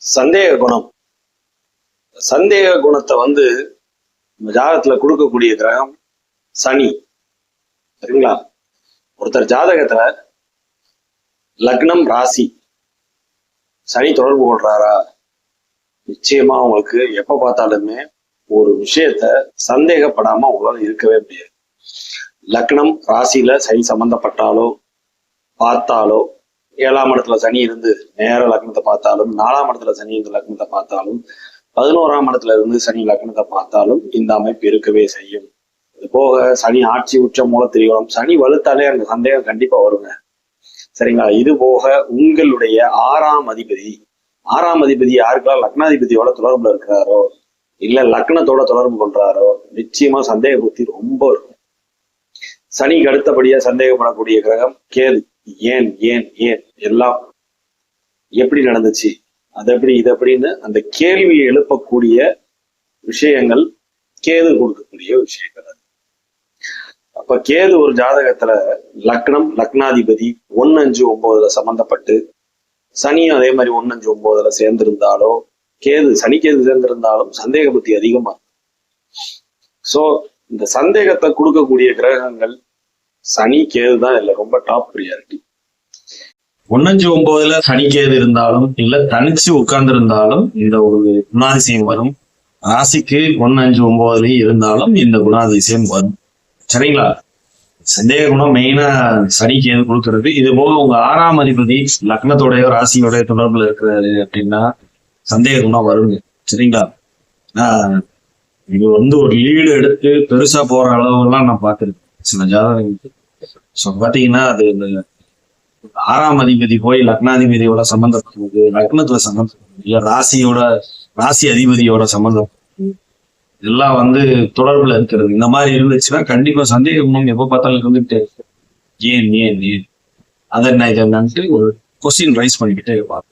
சந்தேக குணம். சந்தேக குணத்தை ஜாதகத்துல கொடுக்கக்கூடிய கிரகம் சனி. சரிங்களா? ஒருத்தர் ஜாதகத்துல லக்னம் ராசி சனி தொடர்பு கொள்றாரா, நிச்சயமா உங்களுக்கு எப்ப பார்த்தாலுமே ஒரு விஷயத்த சந்தேகப்படாம உங்களால இருக்கவே முடியாது. லக்னம் ராசியில சனி சம்பந்தப்பட்டாலோ பார்த்தாலோ, 7ஆம் இடத்துல சனி இருந்து நேர லக்னத்தை பார்த்தாலும், 4ஆம் இடத்துல சனி இருந்து லக்னத்தை பார்த்தாலும், 11ஆம் இடத்துல இருந்து சனி லக்னத்தை பார்த்தாலும் இந்த அமைப்பு இருக்கவே செய்யும். இது போக சனி ஆட்சி உச்ச மூல திரிகோணம், சனி வலுத்தாலே அந்த சந்தேகம் கண்டிப்பா வருங்க. சரிங்களா? இது போக உங்களுடைய 6ஆம் அதிபதி யாருக்கெல்லாம் லக்னாதிபதியோட தொடர்புல இருக்கிறாரோ இல்ல லக்னத்தோட தொடர்பு கொள்றாரோ நிச்சயமா சந்தேக புத்தி ரொம்ப இருக்கும். சனிக்கு அடுத்தபடியா சந்தேகப்படக்கூடிய கிரகம் கேது. ஏன் ஏன் ஏன் எல்லாம் எப்படி நடந்துச்சு, அது எப்படி இது எப்படின்னு அந்த கேள்வியை எழுப்பக்கூடிய விஷயங்கள் கேது கொடுக்கக்கூடிய விஷயங்கள். அப்ப கேது ஒரு ஜாதகத்துல லக்னம் லக்னாதிபதி 1, 5, 9 சம்பந்தப்பட்டு சனியும் அதே மாதிரி 1, 5, 9 சேர்ந்திருந்தாலோ, சனி கேது சேர்ந்திருந்தாலும் சந்தேக புத்தி அதிகமா. சோ இந்த சந்தேகத்தை கொடுக்கக்கூடிய கிரகங்கள் சனி கேது தான் இல்ல ரொம்ப டாப் ப்ரியாரிட்டி. 1, 5, 9 சனி கேது இருந்தாலும் இல்ல தனிச்சு உட்கார்ந்து இருந்தாலும் இந்த ஒரு குணாதிசயம் வரும். ராசிக்கு 1, 5, 9 இருந்தாலும் இந்த குணாதிசயம் வரும். சரிங்களா? சந்தேக குணம் மெயினா சனி கேது கொடுக்கறது. இது போக உங்க 6ஆம் அதிபதி லக்னத்தோடைய ராசியோடைய தொடர்புல இருக்கிறாரு அப்படின்னா சந்தேக குணம் வருங்க. சரிங்களா? இது ஒரு லீடு எடுத்து பெருசா போற அளவுலாம் நான் பார்த்திருக்கேன் சில ஜாதகங்களுக்கு. ஸோ பாத்தீங்கன்னா அது இந்த 6ஆம் அதிபதி போய் லக்னாதிபதியோட சம்பந்தப்படுறது, லக்னத்துல சம்பந்தப்படுறது, ராசி அதிபதியோட சம்பந்தம் எல்லாம் தொடர்புல இருக்கிறது. இந்த மாதிரி இருந்துச்சுன்னா கண்டிப்பா சந்தேக குணம் எப்ப பார்த்தாலும் இருந்துகிட்டே இருக்கு. ஏன் ஏன் ஏன் அதை நான் இதை ஒரு கொஸ்டின் ரைஸ் பண்ணிக்கிட்டே இருப்பாங்க.